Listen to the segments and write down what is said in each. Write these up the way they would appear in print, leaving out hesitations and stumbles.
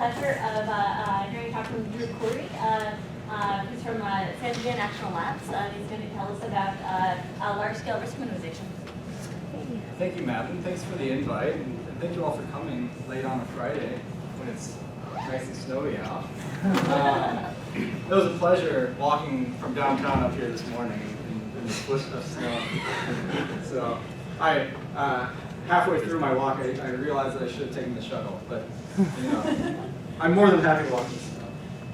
pleasure of hearing a talk from Kouri, who's from Standard Deviation National Labs. He's going to tell us about large-scale risk minimization. Thank you, Madeline. Thanks for the invite, and thank you all for coming late on a Friday when it's nice and snowy out. It was a pleasure walking from downtown up here this morning in the foot of snow. So halfway through my walk, I realized that I should have taken the shuttle, but I'm more than happy to walk in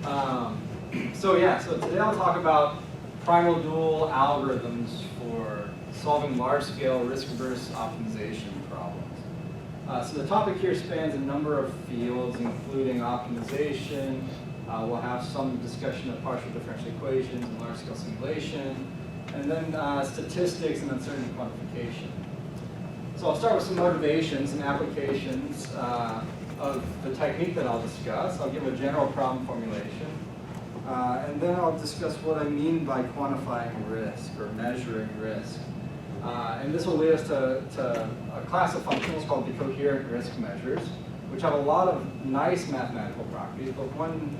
the snow. So today I'll talk about primal-dual algorithms for solving large-scale risk-averse optimization problems. So the topic here spans a number of fields, including optimization. We'll have some discussion of partial differential equations and large-scale simulation, and then statistics and uncertainty quantification. So I'll start with some motivations and applications of the technique that I'll discuss. I'll give a general problem formulation, and then I'll discuss what I mean by quantifying risk or measuring risk. And this will lead us to a class of functions called the coherent risk measures, which have a lot of nice mathematical properties, but one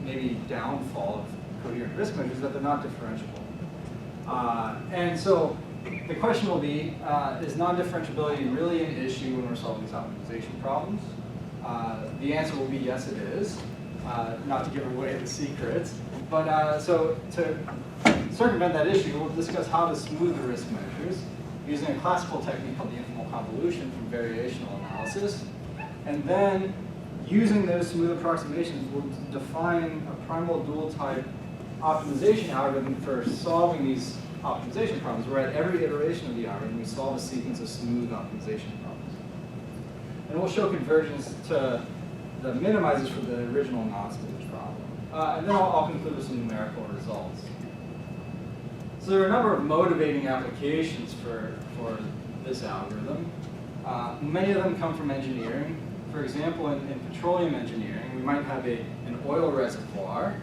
maybe downfall of coherent risk measures is that they're not differentiable. And so the question will be, is non-differentiability really an issue when we're solving these optimization problems? The answer will be yes, it is. Not to give away the secrets, but so to circumvent that issue, we'll discuss how to smooth the risk measures using a classical technique called the informal convolution from variational analysis. And then, using those smooth approximations, we'll define a primal-dual type optimization algorithm for solving these optimization problems, where at every iteration of the algorithm, we solve a sequence of smooth optimization problems. And we'll show convergence to the minimizers for the original nonsmooth problem. And then I'll conclude with some numerical results. So there are a number of motivating applications for this algorithm. Many of them come from engineering. For example, in petroleum engineering, we might have an oil reservoir.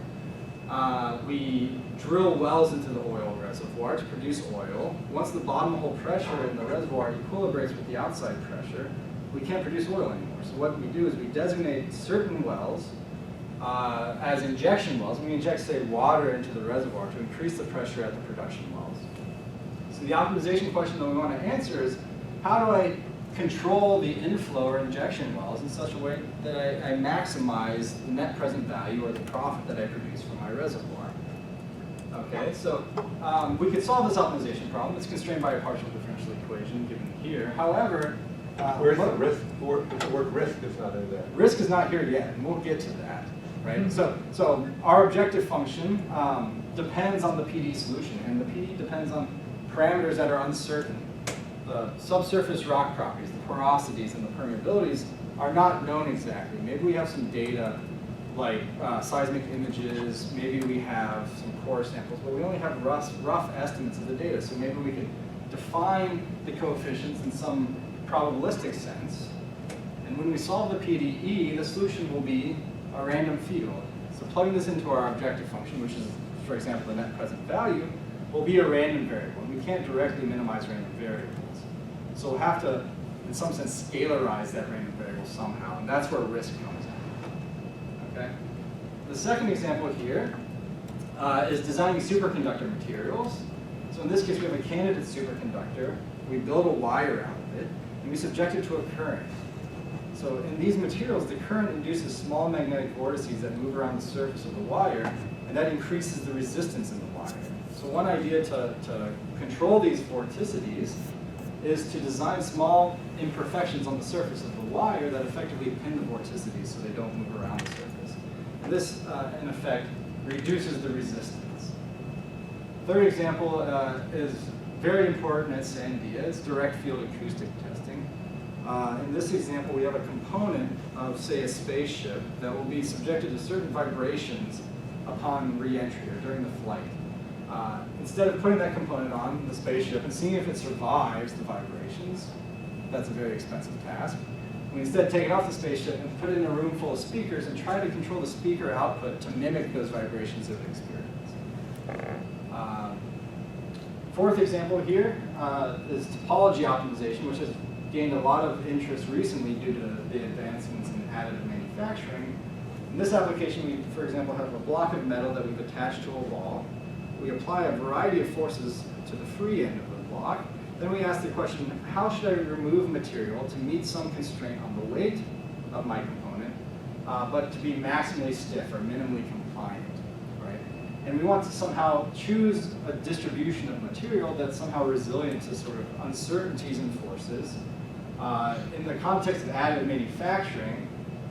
We drill wells into the oil reservoir to produce oil. Once the bottom hole pressure in the reservoir equilibrates with the outside pressure, we can't produce oil anymore. So what we do is we designate certain wells as injection wells. We inject, say, water into the reservoir to increase the pressure at the production wells. So the optimization question that we want to answer is, how do I control the inflow or injection wells in such a way that I maximize the net present value or the profit that I produce from my reservoir? Okay, so we could solve this optimization problem. It's constrained by a partial differential equation given here. However, where's the risk? The word risk is not in there. Risk is not here yet, and we'll get to that. Right? So our objective function depends on the PDE solution, and the PDE depends on parameters that are uncertain. The subsurface rock properties, the porosities, and the permeabilities are not known exactly. Maybe we have some data like seismic images, maybe we have some core samples, but we only have rough estimates of the data. So maybe we could define the coefficients in some probabilistic sense, and when we solve the PDE, the solution will be a random field. So plugging this into our objective function, which is, for example, the net present value, will be a random variable. And we can't directly minimize random variables. So we'll have to, in some sense, scalarize that random variable somehow, and that's where risk comes in. Okay? The second example here is designing superconductor materials. So in this case, we have a candidate superconductor. We build a wire out of it, and we subject it to a current. So in these materials, the current induces small magnetic vortices that move around the surface of the wire, and that increases the resistance in the wire. So one idea to control these vorticities is to design small imperfections on the surface of the wire that effectively pin the vorticities so they don't move around the surface. And this, in effect, reduces the resistance. Third example is very important at Sandia. It's direct field acoustic testing. In this example, we have a component of, say, a spaceship that will be subjected to certain vibrations upon re-entry or during the flight. Instead of putting that component on the spaceship and seeing if it survives the vibrations, that's a very expensive task. We instead take it off the spaceship and put it in a room full of speakers and try to control the speaker output to mimic those vibrations that it experiences. Fourth example here is topology optimization, which has gained a lot of interest recently due to the advancements in additive manufacturing. In this application, we, for example, have a block of metal that we've attached to a wall. We apply a variety of forces to the free end of the block. Then we ask the question, how should I remove material to meet some constraint on the weight of my component, but to be maximally stiff or minimally compliant, right? And we want to somehow choose a distribution of material that's somehow resilient to sort of uncertainties and forces. In the context of additive manufacturing,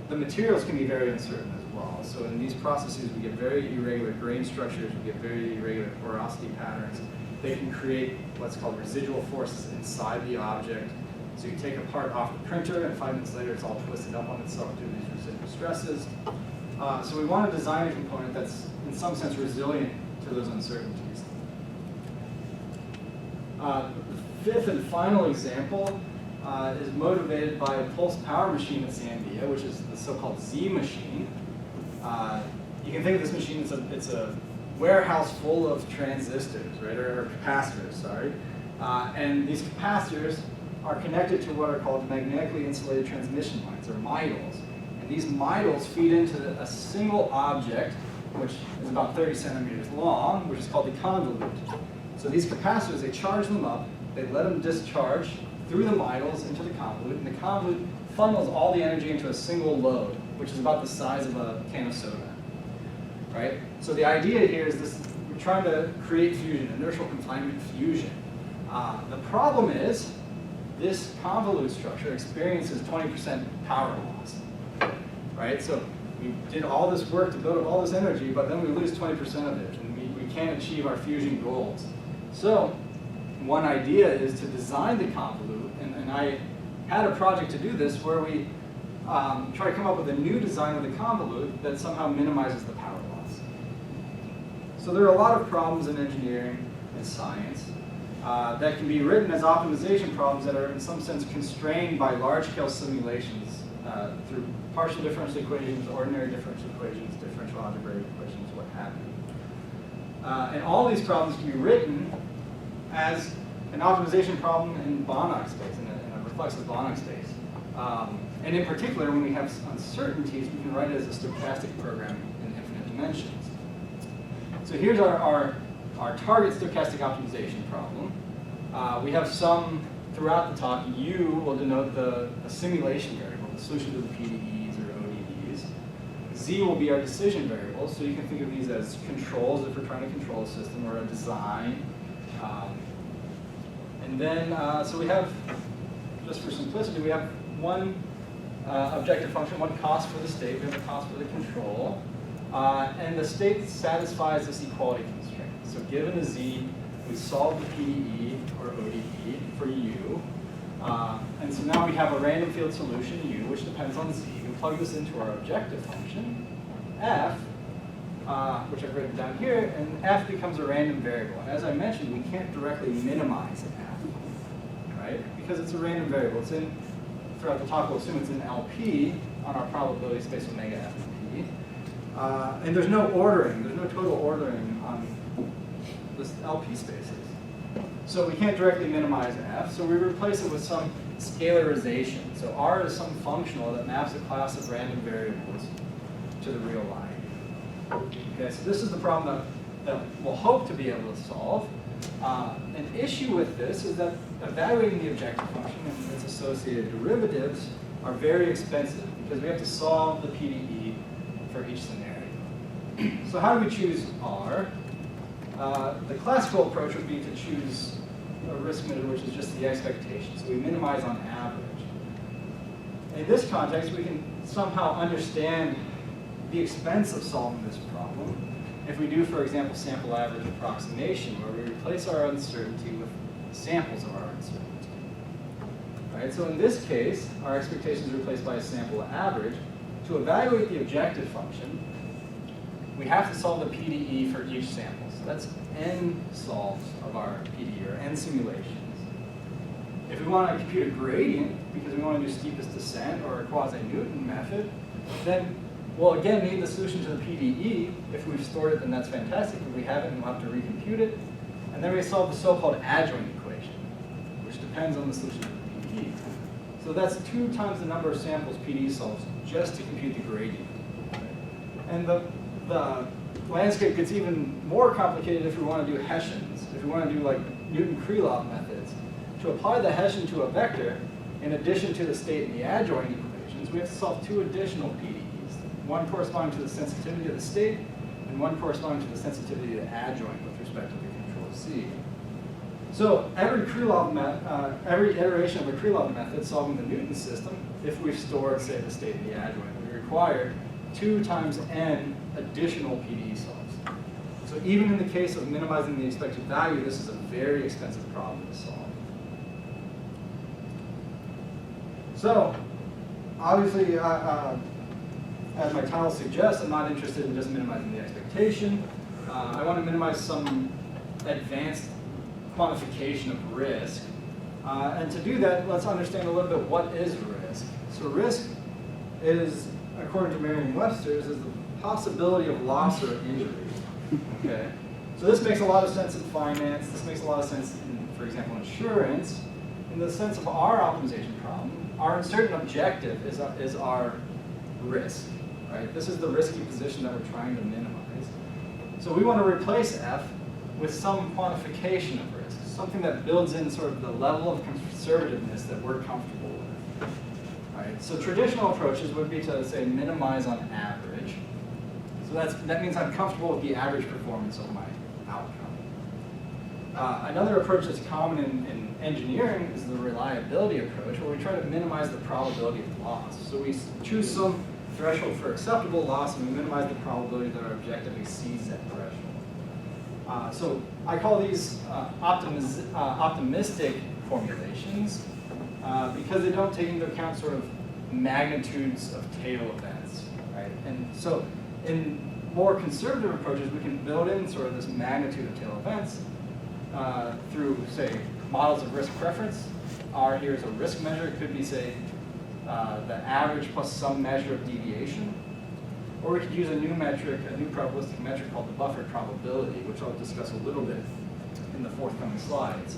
the materials can be very uncertain as well. So in these processes, we get very irregular grain structures, we get very irregular porosity patterns. They can create what's called residual forces inside the object. So you take a part off the printer, and 5 minutes later, it's all twisted up on itself due to these residual stresses. So we want to design a component that's, in some sense, resilient to those uncertainties. The fifth and final example is motivated by a pulse power machine at Sandia, which is the so-called Z machine. You can think of this machine as it's a warehouse full of transistors, right, or capacitors, sorry. And these capacitors are connected to what are called magnetically insulated transmission lines, or midles. And these midles feed into a single object, which is about 30 centimeters long, which is called the convolute. So these capacitors, they charge them up, they let them discharge through the midles into the convolute, and the convolute funnels all the energy into a single load, which is about the size of a can of soda, right? So the idea here is this: we're trying to create fusion, inertial confinement fusion. The problem is this convolute structure experiences 20% power loss, right? So we did all this work to build up all this energy, but then we lose 20% of it, and we can't achieve our fusion goals. So one idea is to design the convolute, and I had a project to do this where we try to come up with a new design of the convolute that somehow minimizes the power loss. So there are a lot of problems in engineering and science that can be written as optimization problems that are in some sense constrained by large-scale simulations through partial differential equations, ordinary differential equations, differential algebraic equations, what have you. And all these problems can be written as an optimization problem in Banach space, in a reflexive Banach space. And in particular, when we have uncertainties, we can write it as a stochastic program in infinite dimensions. So here's our target stochastic optimization problem. We have some, throughout the talk, U will denote the simulation variable, the solution to the PDEs or ODEs. Z will be our decision variable, so you can think of these as controls if we're trying to control a system, or a design. And then, so we have, just for simplicity, we have one objective function, one cost for the state, we have a cost for the control, and the state satisfies this equality constraint. So given a Z, we solve the PDE or ODE for U, and so now we have a random field solution, U, which depends on Z. We plug this into our objective function, F, which I've written down here, and F becomes a random variable. And as I mentioned, we can't directly minimize F, right? Because it's a random variable. It's in, throughout the talk, we'll assume it's in LP on our probability space omega F and P. And there's no ordering, there's no total ordering on this LP spaces. So we can't directly minimize F, so we replace it with some scalarization. So R is some functional that maps a class of random variables to the real line. Okay, so this is the problem that we'll hope to be able to solve. An issue with this is that evaluating the objective function and its associated derivatives are very expensive because we have to solve the PDE for each scenario. So how do we choose R? The classical approach would be to choose a risk measure, which is just the expectation. So we minimize on average. In this context, we can somehow understand the expense of solving this problem if we do, for example, sample average approximation, where we replace our uncertainty with samples of our uncertainty. Right? So in this case, our expectation is replaced by a sample average. To evaluate the objective function, we have to solve the PDE for each sample. So that's n solves of our PDE, or n simulations. If we want to compute a gradient, because we want to do steepest descent or a quasi-Newton method, then we'll again need the solution to the PDE. If we've stored it, then that's fantastic. If we haven't, we'll have to recompute it. And then we solve the so-called adjoint equation, which depends on the solution to the PDE. So that's 2 times the number of samples PDE solves just to compute the gradient. And the landscape gets even more complicated if we want to do Hessians, if we want to do like Newton-Krylov methods. To apply the Hessian to a vector, in addition to the state and the adjoint equations, we have to solve two additional PDEs, one corresponding to the sensitivity of the state, and one corresponding to the sensitivity of the adjoint with respect to the control C. So every iteration of a Krylov method solving the Newton system, if we've stored, say, the state and the adjoint, we require 2 times n additional PDE solves. So even in the case of minimizing the expected value, this is a very expensive problem to solve. So obviously, as my title suggests, I'm not interested in just minimizing the expectation. I want to minimize some advanced quantification of risk. And to do that, let's understand a little bit what is risk. So risk is, according to Merriam-Webster's, is the possibility of loss or injury. Okay? So this makes a lot of sense in finance. This makes a lot of sense in, for example, insurance. In the sense of our optimization problem, our uncertain objective is our risk. Right? This is the risky position that we're trying to minimize. So we want to replace F with some quantification of risk, something that builds in sort of the level of conservativeness that we're comfortable with. Right? So traditional approaches would be to, say, minimize on average. So that means I'm comfortable with the average performance of my outcome. Another approach that's common in engineering is the reliability approach, where we try to minimize the probability of loss. So we choose some threshold for acceptable loss, and we minimize the probability that our objective exceeds that threshold. So I call these optimistic formulations because they don't take into account sort of magnitudes of tail events, right? And so in more conservative approaches, we can build in sort of this magnitude of tail events through, say, models of risk preference. R here is a risk measure. It could be, say, the average plus some measure of deviation. Or we could use a new metric, a new probabilistic metric called the Buffett Probability, which I'll discuss a little bit in the forthcoming slides.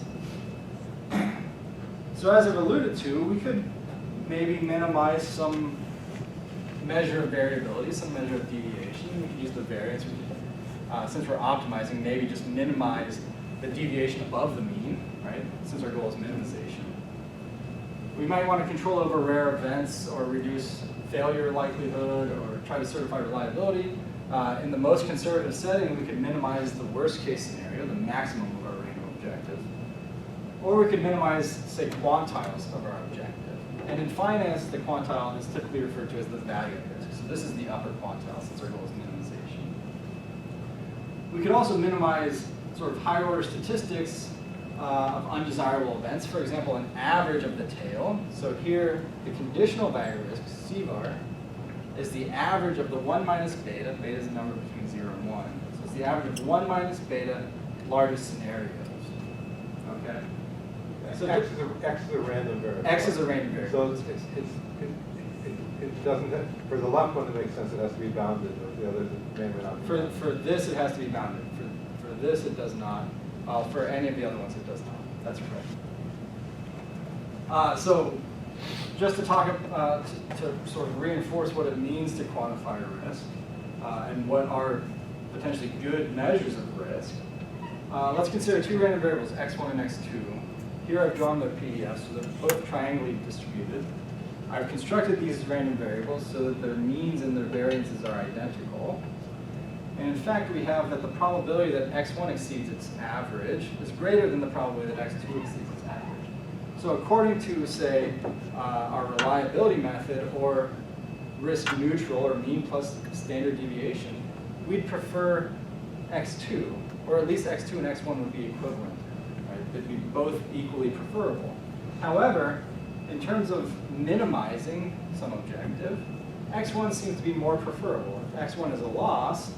So as I've alluded to, we could maybe minimize some measure of variability, some measure of deviation. We could use the variance. We could, since we're optimizing, maybe just minimize the deviation above the mean, right? Since our goal is minimization. We might want to control over rare events or reduce failure likelihood or try to certify reliability. In the most conservative setting, we could minimize the worst case scenario, the maximum of our range of objective. Or we could minimize, say, quantiles of our objective. And in finance, the quantile is typically referred to as the value of risk. So this is the upper quantile since our goal is minimization. We could also minimize sort of higher order statistics of undesirable events. For example, an average of the tail. So here, the conditional value risk, C bar, is the average of the 1 minus beta. Beta is a number between 0 and 1. So it's the average of 1 minus beta largest scenarios. Okay? So X is a random variable. X is a random variable. So it doesn't have, for the left one to make sense, it has to be bounded, or the others it may or may not be bounded. For this, it has to be bounded. For this, it does not. For any of the other ones, it does not. That's correct. So just to talk, to sort of reinforce what it means to quantify risk and what are potentially good measures of risk, let's consider two random variables, x1 and x2. Here I've drawn their PDFs, so they're both triangly distributed. I've constructed these random variables so that their means and their variances are identical. And in fact, we have that the probability that x1 exceeds its average is greater than the probability that x2 exceeds its average. So according to, say, our reliability method or risk neutral or mean plus standard deviation, we'd prefer x2, or at least x2 and x1 would be equivalent. Right? They'd be both equally preferable. However, in terms of minimizing some objective, x1 seems to be more preferable. If x1 is a loss,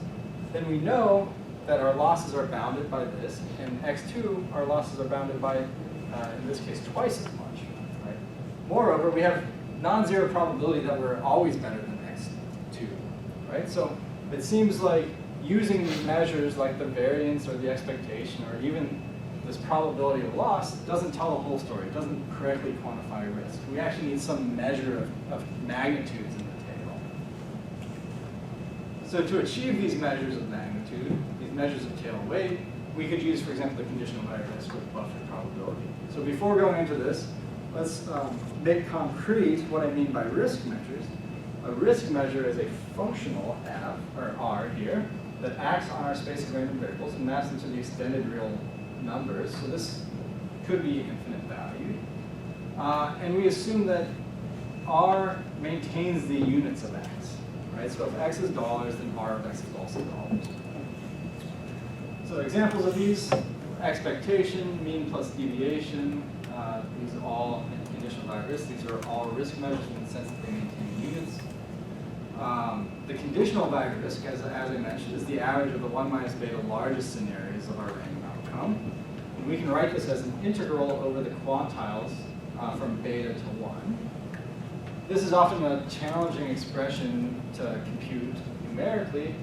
then we know that our losses are bounded by this, and x2, our losses are bounded by, in this case, twice as much. Right? Moreover, we have non-zero probability that we're always better than x2. Right? So it seems like using measures like the variance or the expectation or even this probability of loss doesn't tell the whole story. It doesn't correctly quantify risk. We actually need some measure of magnitudes in the table. So to achieve these measures of magnitude, these measures of tail weight, we could use, for example, the conditional value risk with Buffett probability. So before going into this, let's make concrete what I mean by risk measures. A risk measure is a functional f, or r here, that acts on our space of random variables and maps into the extended real numbers. So this could be infinite valued. And we assume that r maintains the units of x, right? So if x is dollars, then r of x is also dollars. So examples of these: expectation, mean plus deviation. These are all conditional value risk. These are all risk measures in the sense that they maintain units. The conditional value risk, as I mentioned, is the average of the 1 minus beta largest scenarios of our random outcome. And we can write this as an integral over the quantiles from beta to 1. This is often a challenging expression to compute numerically,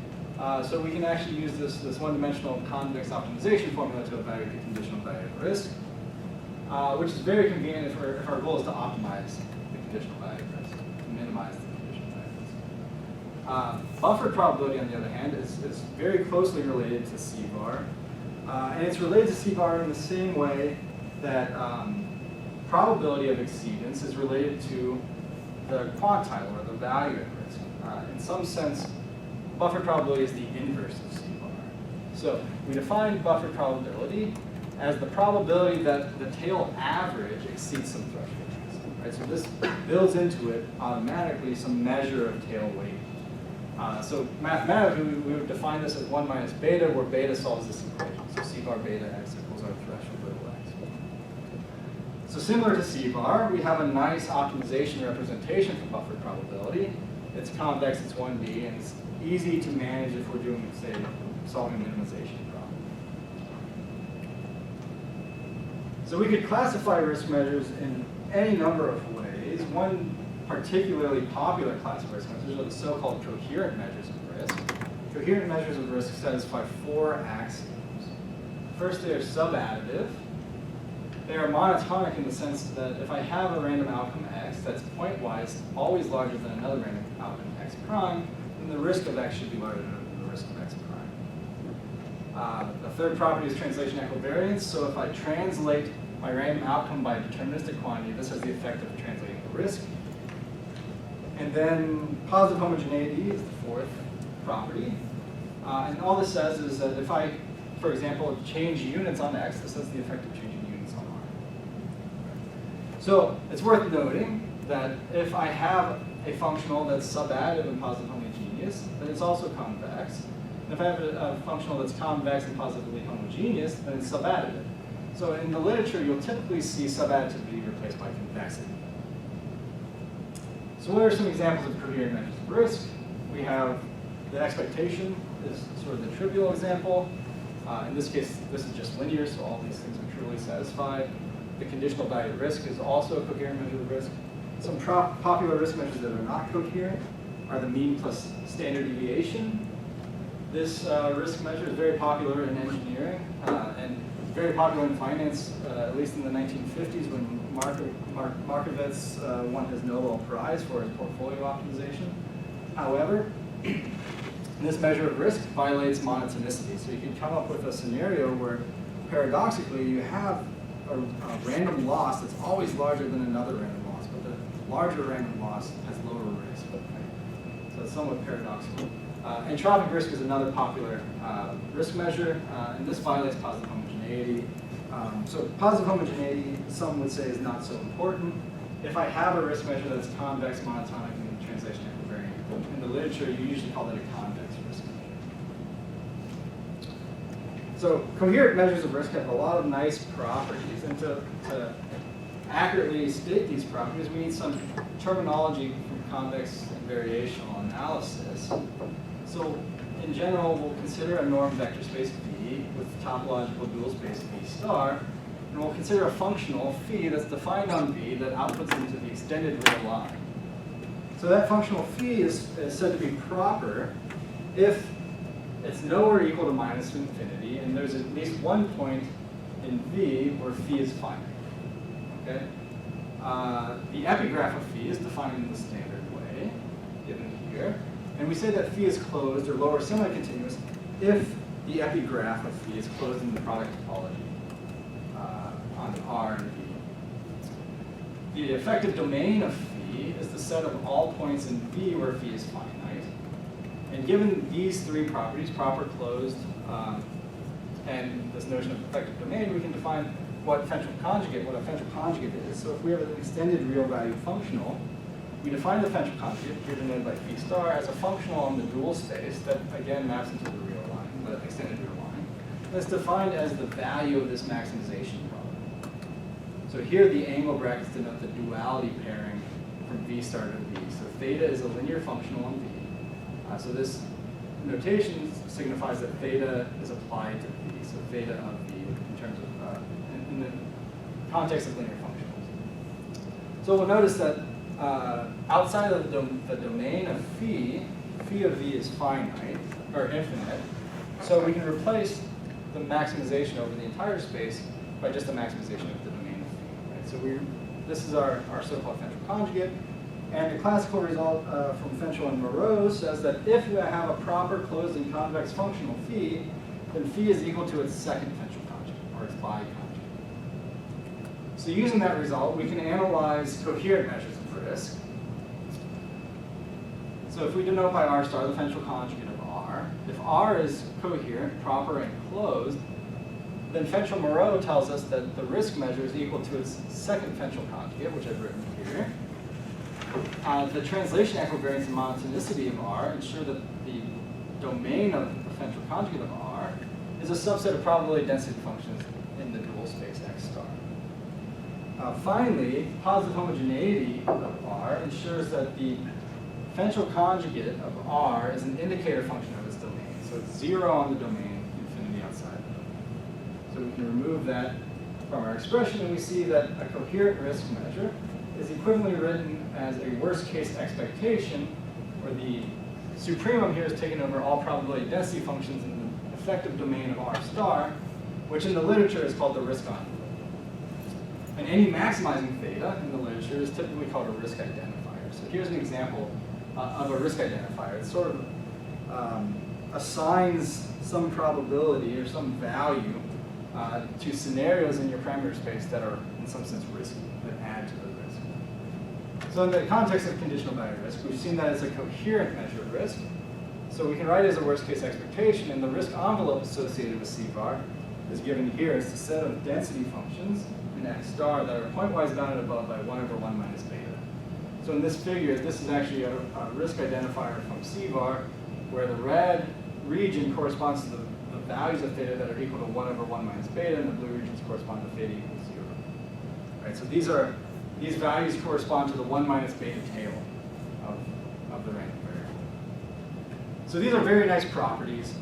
so we can actually use this one-dimensional convex optimization formula to evaluate the conditional value of risk, which is very convenient if our goal is to optimize the conditional value of risk, to minimize the conditional value of risk. Buffett probability, on the other hand, is very closely related to C-bar, and it's related to C-bar in the same way that probability of exceedance is related to the quantile, or the value at risk. In some sense, Buffett probability is the inverse of C-bar. So we define Buffett probability as the probability that the tail average exceeds some threshold. Right? So this builds into it automatically some measure of tail weight. So mathematically, we would define this as 1 minus beta, where beta solves this equation. So C-bar beta x equals our threshold little x. So similar to C-bar, we have a nice optimization representation for Buffett probability. It's convex, it's 1D, and it's easy to manage if we're doing, say, solving a minimization problem. So we could classify risk measures in any number of ways. One particularly popular class of risk measures are the so-called coherent measures of risk. Coherent measures of risk satisfy 4 axioms. First, they are subadditive. They are monotonic in the sense that if I have a random outcome x that's point-wise always larger than another random outcome x prime, then the risk of x should be larger than the risk of x prime. The third property is translation equivariance. So if I translate my random outcome by a deterministic quantity, this has the effect of translating the risk. And then positive homogeneity is the fourth property. And all this says is that if I, for example, change units on x, this has the effect of changing units on r. So it's worth noting that if I have a functional that's subadditive and positive homogeneous, then it's also convex. And if I have a functional that's convex and positively homogeneous, then it's subadditive. So in the literature, you'll typically see subadditivity replaced by convexity. So what are some examples of coherent measures of risk? We have the expectation is sort of the trivial example. In this case, this is just linear, so all these things are trivially satisfied. The conditional value of risk is also a coherent measure of risk. Some popular risk measures that are not coherent are the mean plus standard deviation. This risk measure is very popular in engineering and very popular in finance, at least in the 1950s when Markovitz won his Nobel Prize for his portfolio optimization. However, this measure of risk violates monotonicity. So you can come up with a scenario where, paradoxically, you have a random loss that's always larger than another random loss, but the larger random loss has lower risk. Right? So it's somewhat paradoxical. Entropic risk is another popular risk measure, and this violates positive homogeneity. So positive homogeneity, some would say, is not so important. If I have a risk measure that's convex, monotonic, and translation equivariant, in the literature, you usually call that a convex risk measure. So coherent measures of risk have a lot of nice properties, and to accurately state these properties, we need some terminology from convex and variational analysis. So in general, we'll consider a norm vector space V with topological dual space V star, and we'll consider a functional phi that's defined on V that outputs into the extended real line. So that functional phi is said to be proper if it's nowhere equal to minus infinity, and there's at least one point in V where phi is finite. Okay? The epigraph of phi is defined in the standard way, given here. And we say that phi is closed or lower semi-continuous if the epigraph of phi is closed in the product topology on R and V. The effective domain of phi is the set of all points in V where phi is finite. And given these three properties, proper, closed, and this notion of effective domain, we can define what a differential conjugate is. So if we have an extended real value functional, we define the differential conjugate, here denoted by phi star, as a functional on the dual space that again maps into the real line, the extended real line. That's defined as the value of this maximization problem. So here the angle brackets denote the duality pairing from V star to V. So theta is a linear functional on V. So this notation signifies that theta is applied to V. So theta of V in terms of, in the context of linear functionals. So we'll notice that outside of the domain of phi of V is finite, or infinite. So we can replace the maximization over the entire space by just a maximization of the domain of phi. Right? So this is our so-called differential conjugate. And the classical result from Fenchel and Moreau says that if you have a proper closed and convex functional phi, then phi is equal to its second differential conjugate, or its bi-conjugate. So using that result, we can analyze coherent measures of risk. So if we denote by R star the differential conjugate of R, if R is coherent, proper, and closed, then Fenchel-Moreau tells us that the risk measure is equal to its second differential conjugate, which I've written here. The translation equivariance and monotonicity of R ensure that the domain of the differential conjugate of R is a subset of probability density functions in the dual space X star. Finally, positive homogeneity of R ensures that the differential conjugate of R is an indicator function of its domain. So it's 0 on the domain, infinity outside the domain. So we can remove that from our expression, and we see that a coherent risk measure is equivalently written as a worst case expectation, where the supremum here is taken over all probability density functions in the effective domain of R star, which in the literature is called the risk envelope. And any maximizing theta in the literature is typically called a risk identifier. So here's an example of a risk identifier. It sort of assigns some probability or some value to scenarios in your parameter space that are in some sense risky, that add to the risk. So in the context of conditional value risk, we've seen that as a coherent measure of risk. So we can write it as a worst case expectation, and the risk envelope associated with CVAR is given here as the set of density functions in X star that are pointwise bounded above by 1 over 1 minus beta. So in this figure, this is actually a risk identifier from CVAR, where the red region corresponds to the values of theta that are equal to 1 over 1 minus beta, and the blue regions correspond to theta equals 0. Right, so these values correspond to the 1 minus beta tail of the random variable. So these are very nice properties.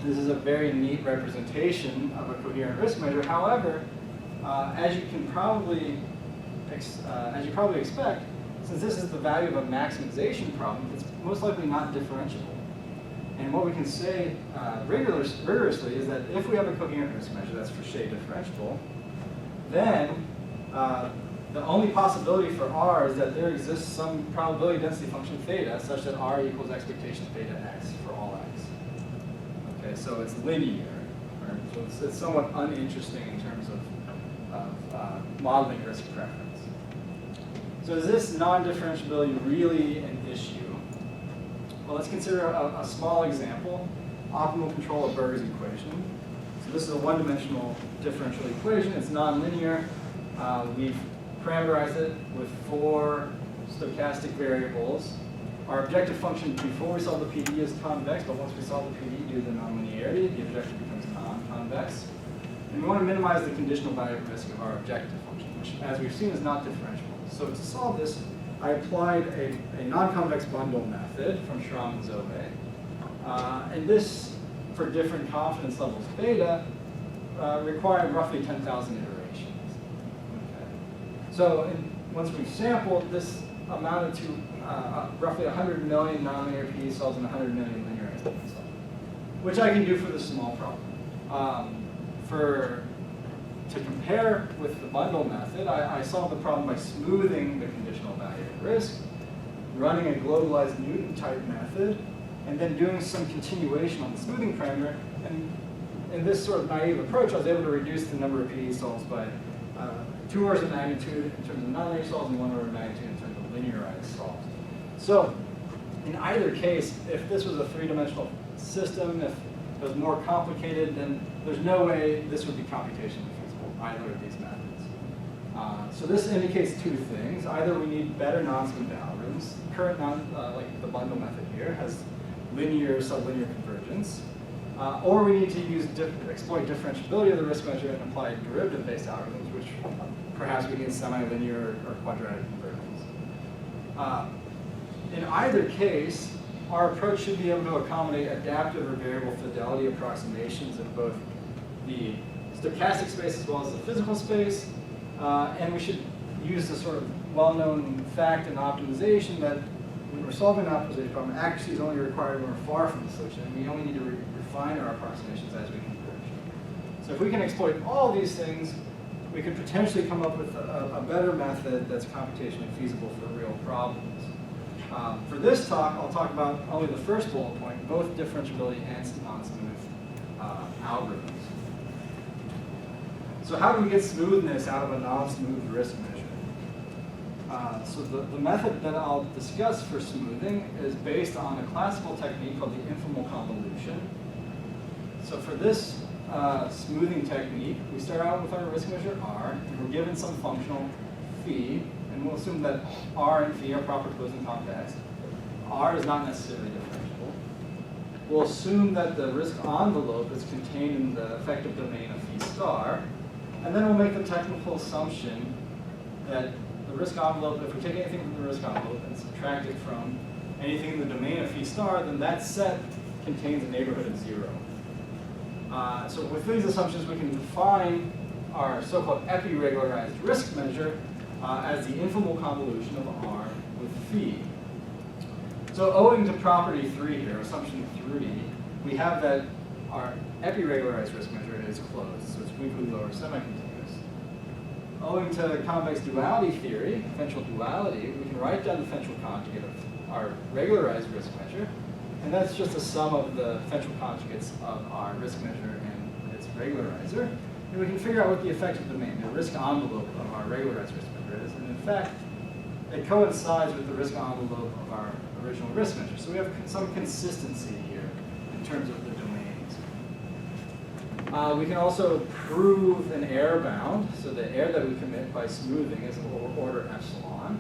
This is a very neat representation of a coherent risk measure. However, as you probably expect, since this is the value of a maximization problem, it's most likely not differentiable. And what we can say rigorously is that if we have a coherent risk measure that's for shade differentiable, then the only possibility for R is that there exists some probability density function theta such that R equals expectation theta x for all x. Okay, so it's linear. Right? So it's somewhat uninteresting in terms of modeling risk preference. So is this non-differentiability really an issue? Well, let's consider a small example, optimal control of Berger's equation. So this is a one-dimensional differential equation. It's nonlinear. We've parameterized it with 4 stochastic variables. Our objective function before we solve the PDE is convex, but once we solve the PDE due to the nonlinearity, the objective becomes non-convex. And we want to minimize the conditional value of risk of our objective function, which, as we've seen, is not differentiable. So to solve this, I applied a non-convex bundle method from Schramm and Zove. And this, for different confidence levels beta, required roughly 10,000 iterations. Okay. So once we've sampled, this amounted to roughly 100 million nonlinear PDE solves and 100 million linear PDE solves, which I can do for this small problem. To compare with the bundle method, I solved the problem by smoothing the conditional value of risk, running a globalized Newton-type method, and then doing some continuation on the smoothing parameter. And in this sort of naive approach, I was able to reduce the number of PDE solves by 2 orders of magnitude in terms of nonlinear solves and 1 order of magnitude in terms of linearized solves. So in either case, if this was a 3-dimensional system, if it was more complicated, then there's no way this would be computationally feasible, either of these methods. So this indicates 2 things. Either we need better non-smooth algorithms. Current like the bundle method here has linear sublinear convergence. Or we need to exploit differentiability of the risk measure and apply derivative-based algorithms, which perhaps we need semi-linear or quadratic convergence. In either case, our approach should be able to accommodate adaptive or variable fidelity approximations of both the stochastic space as well as the physical space. And we should use the sort of well-known fact in optimization that when we're solving an optimization problem, accuracy is only required when we're far from the solution, and we only need to refine our approximations as we converge. So if we can exploit all these things, we could potentially come up with a better method that's computationally feasible for real problems. For this talk, I'll talk about only the first bullet point, both differentiability and non-smooth algorithms. So how do we get smoothness out of a non-smooth risk measure? So the method that I'll discuss for smoothing is based on a classical technique called the informal convolution. So for this smoothing technique, we start out with our risk measure R, and we're given some functional phi, and we'll assume that R and phi are proper closing convex. R is not necessarily differentiable. We'll assume that the risk envelope is contained in the effective domain of phi star, and then we'll make the technical assumption that the risk envelope, if we take anything from the risk envelope and subtract it from anything in the domain of phi star, then that set contains a neighborhood of 0. So with these assumptions, we can define our so-called epi-regularized risk measure as the informal convolution of R with phi. So owing to property 3 here, assumption 3, we have that our epi-regularized risk measure is closed, so it's weakly lower semi-continuous. Owing to convex duality theory, differential duality, we can write down the differential conjugate of our regularized risk measure, and that's just a sum of the differential conjugates of our risk measure and its regularizer. And we can figure out what the effective domain, the risk envelope of our regularized risk measure is. And in fact, it coincides with the risk envelope of our original risk measure. So we have some consistency here in terms of the domains. We can also prove an error bound. So the error that we commit by smoothing is of order epsilon.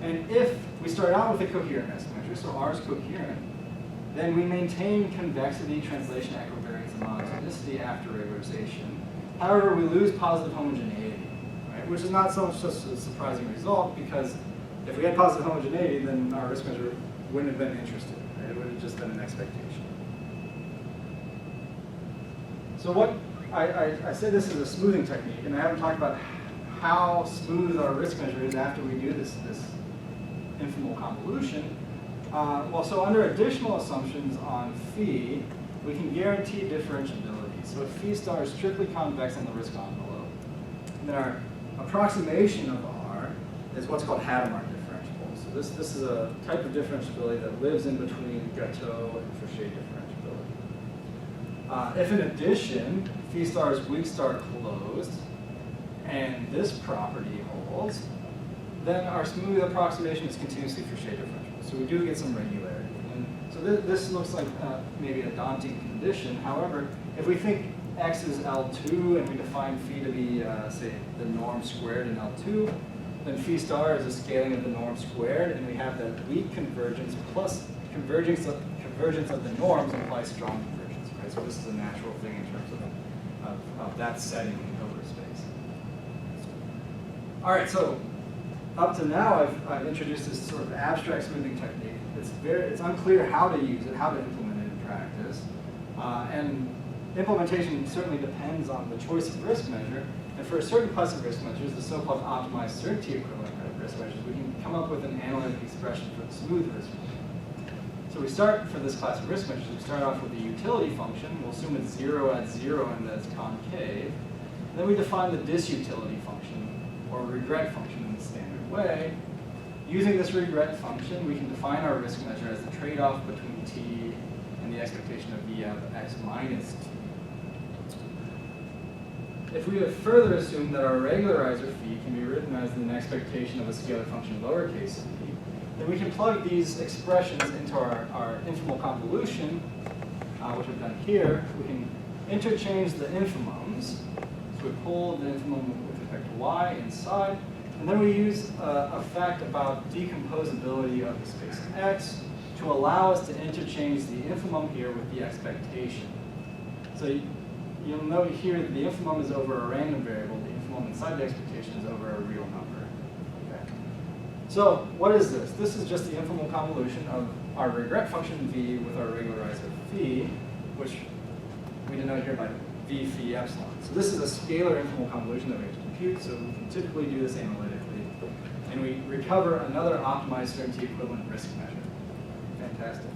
And if we start out with a coherent risk measure, so R is coherent, then we maintain convexity, translation, equivariance, and monotonicity after regularization. However, we lose positive homogeneity, right? Which is not so much just a surprising result, because if we had positive homogeneity, then our risk measure wouldn't have been interested, right? It would have just been an expectation. So what I say this is a smoothing technique, and I haven't talked about how smooth our risk measure is after we do this informal convolution. Well, so under additional assumptions on phi, we can guarantee differentiability. So if phi star is strictly convex on the risk envelope, then our approximation of R is what's called Hadamard differentiable. So this is a type of differentiability that lives in between Gateau and Fouché differentiability. If in addition, phi star is weak star closed, and this property holds, then our smooth approximation is continuously Fouché differentiable. So we do get some regularity. And so this looks like maybe a daunting condition. However, if we think x is L2 and we define phi to be, say, the norm squared in L2, then phi star is a scaling of the norm squared, and we have that weak convergence plus convergence of the norms implies strong convergence, right? So this is a natural thing in terms of that setting over space. All right, so up to now, I've introduced this sort of abstract smoothing technique. It's unclear how to use it, how to implement it in practice. And implementation certainly depends on the choice of risk measure. And for a certain class of risk measures, the so-called optimized certainty equivalent risk measures, we can come up with an analytic expression for the smooth risk measure. So we start, for this class of risk measures, we start off with the utility function. We'll assume it's 0 at 0 and that it's concave. Then we define the disutility function, or regret function in the standard way. using this regret function, we can define our risk measure as the trade-off between t and the expectation of v of x minus t. If we have further assumed that our regularizer phi can be written as an expectation of a scalar function lowercase c, then we can plug these expressions into our informal convolution, which we've done here. We can interchange the infimums. So we pull the infimum with respect to y inside, and then we use a fact about decomposability of the space x to allow us to interchange the infimum here with the expectation. So you'll note here that the infimum is over a random variable. The infimum inside the expectation is over a real number. Okay. So what is this? This is just the informal convolution of our regret function v with our regularizer phi, which we denote here by v phi epsilon. So this is a scalar informal convolution that we have to compute, so we can typically do this analytically. And we recover another optimized certainty equivalent risk measure. Fantastic.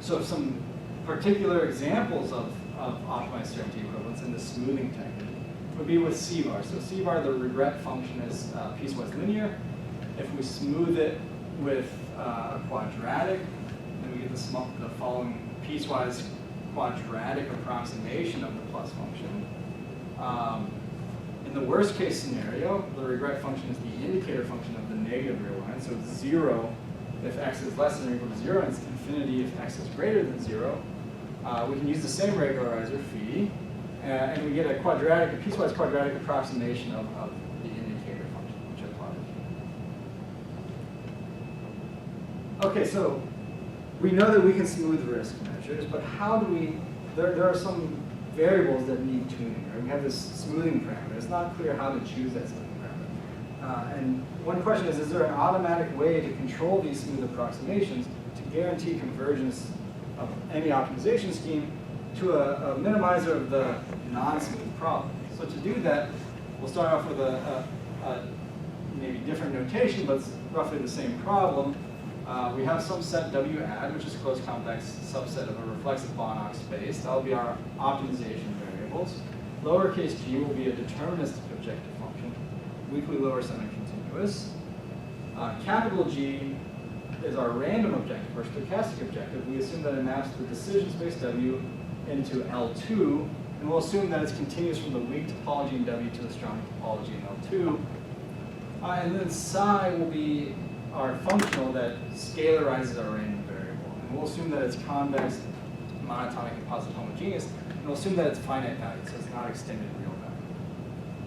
So some particular examples of optimized certainty equivalence in the smoothing technique would be with C-bar. So C-bar, the regret function is piecewise linear. If we smooth it with a quadratic, then we get the following piecewise quadratic approximation of the plus function. In the worst case scenario, the regret function is the indicator function of the negative real line. So it's 0 if x is less than or equal to 0, and it's infinity if x is greater than 0. We can use the same regularizer phi, and we get a piecewise quadratic approximation of the indicator function, which I plotted. Okay, so we know that we can smooth risk measures, but how do we? There are some variables that need tuning. Right? We have this smoothing parameter. It's not clear how to choose that smoothing parameter. And one question is there an automatic way to control these smooth approximations to guarantee convergence of any optimization scheme to a minimizer of the non-smooth problem? So to do that, we'll start off with a maybe different notation, but it's roughly the same problem. We have some set W add, which is a closed convex subset of a reflexive Banach space. That will be our optimization variables. Lowercase g will be a deterministic objective function, weakly lower semi-continuous. Capital G is our random objective, or stochastic objective. We assume that it maps the decision space W into L2, and we'll assume that it's continuous from the weak topology in W to the strong topology in L2. And then psi will be our functional that scalarizes our random variable. And we'll assume that it's convex, monotonic, and positive homogeneous, and we'll assume that it's finite valued, so it's not extended real value.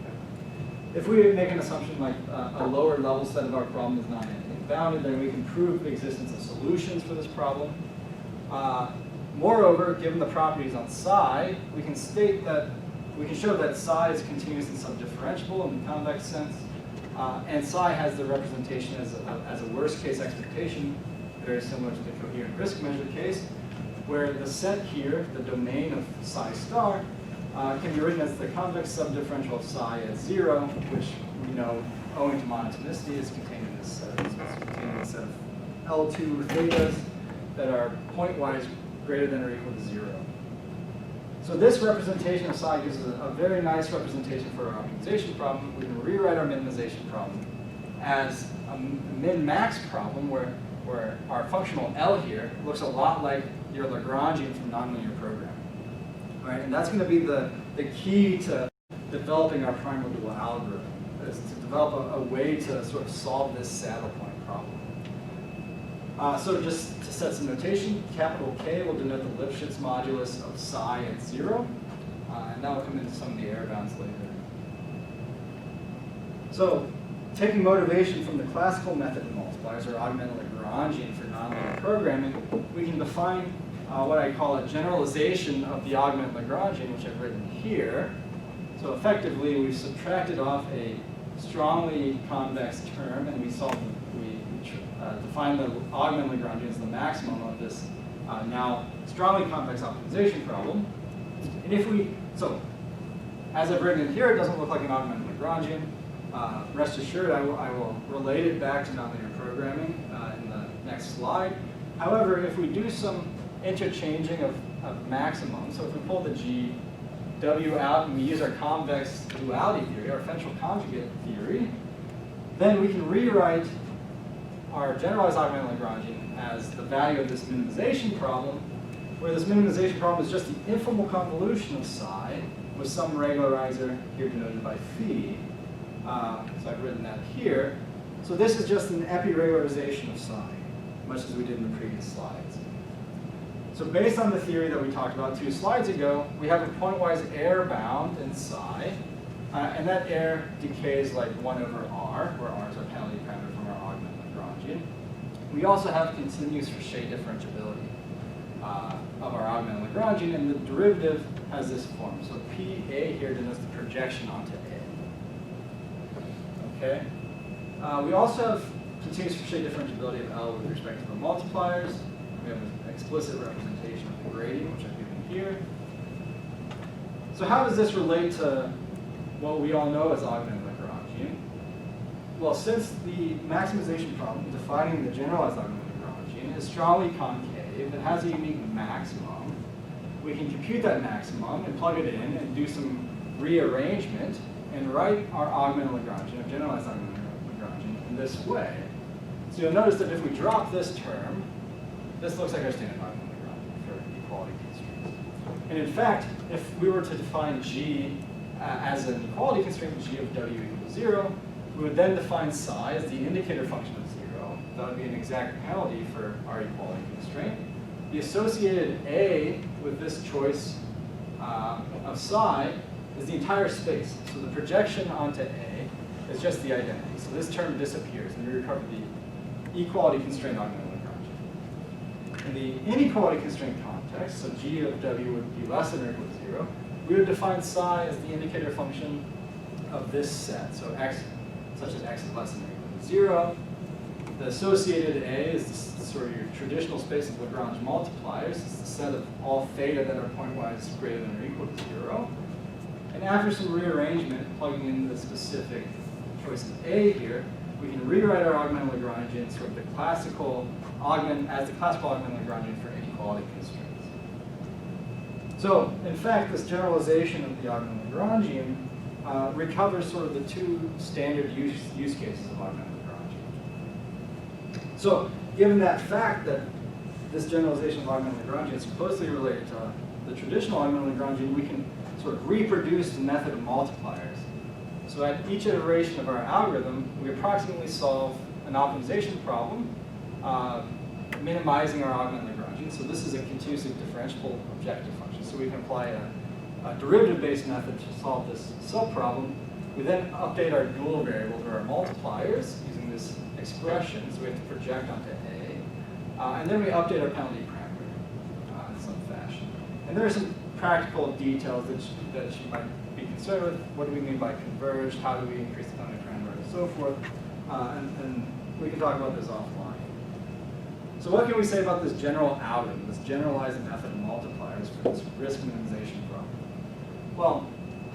Okay. If we make an assumption like a lower level set of our problem is not bounded, then we can prove the existence of solutions for this problem. Moreover, given the properties on psi, we can show that psi is continuous and subdifferentiable in the convex sense. And psi has the representation as a worst case expectation, very similar to the coherent risk measure case, where the set here, the domain of psi star, can be written as the convex subdifferential of psi at 0, which we know, owing to monotonicity, is contained in this set. So it's contained in a set of L2 thetas that are pointwise greater than or equal to 0. So this representation of psi gives us a very nice representation for our optimization problem. We can rewrite our minimization problem as a min-max problem where our functional L here looks a lot like your Lagrangian from nonlinear programming. Right? And that's going to be the key to developing our primal-dual algorithm, is to develop a way to sort of solve this saddle point problem. So just to set some notation, capital K will denote the Lipschitz modulus of psi at 0, and that will come into some of the error bounds later. So taking motivation from the classical method of multipliers, or augmented Lagrangian for nonlinear programming, we can define what I call a generalization of the augmented Lagrangian, which I've written here. So effectively, we've subtracted off a strongly convex term, and we define the augmented Lagrangian as the maximum of this now strongly convex optimization problem. And as I've written it here, it doesn't look like an augmented Lagrangian. Rest assured, I will relate it back to nonlinear programming in the next slide. However, if we do some interchanging of maximums, so if we pull the GW out and we use our convex duality theory, our Fenchel conjugate theory, then we can rewrite our generalized augmented Lagrangian as the value of this minimization problem, where this minimization problem is just the informal convolution of psi with some regularizer here denoted by phi. So I've written that here. So this is just an epiregularization of psi, much as we did in the previous slides. So based on the theory that we talked about 2 slides ago, we have a pointwise error bound in psi, and that error decays like 1 over r, where r is our penalty parameter from our augmented Lagrangian. We also have continuous Richet differentiability of our augmented Lagrangian, and the derivative has this form. So PA here denotes the projection onto A. Okay. We also have continuous Richet differentiability of L with respect to the multipliers. We have an explicit representation of the gradient, which I've given here. So how does this relate to what we all know as augmented Lagrangian? Well, since the maximization problem defining the generalized augmented Lagrangian is strongly concave, it has a unique maximum, we can compute that maximum and plug it in and do some rearrangement and write our augmented Lagrangian, our generalized augmented Lagrangian, in this way. So you'll notice that if we drop this term, this looks like our standard augmented Lagrangian for equality constraints. And in fact, if we were to define G as an equality constraint, G of W equals 0, we would then define psi as the indicator function of 0. That would be an exact penalty for our equality constraint. The associated A with this choice of psi is the entire space. So the projection onto A is just the identity. So this term disappears, and we recover the equality constraint augmented Lagrangian. In the inequality constraint context, so G of W would be less than or equal to 0, we would define psi as the indicator function of this set. So x, such as x is less than or equal to 0. The associated A is the sort of your traditional space of Lagrange multipliers. It's the set of all theta that are pointwise greater than or equal to 0. And after some rearrangement, plugging in the specific choice of A here, we can rewrite our augmented Lagrangian sort of the classical augmented Lagrangian for inequality constraints. So, in fact, this generalization of the augmented Lagrangian recovers sort of the 2 standard use cases of augmented Lagrangian. So, given that fact that this generalization of augmented Lagrangian is closely related to the traditional augmented Lagrangian, we can sort of reproduce the method of multipliers. So at each iteration of our algorithm, we approximately solve an optimization problem, minimizing our augmented Lagrangian. So this is a continuously differentiable objective function. So we can apply a derivative-based method to solve this subproblem. We then update our dual variables or our multipliers using this expression. So we have to project onto A. And then we update our penalty parameter in some fashion. And there are some practical details that you might be concerned with. What do we mean by converged? How do we increase the penalty parameter and so forth? And we can talk about this offline. So what can we say about this general algorithm, this generalized method of multipliers for this risk minimization problem? Well,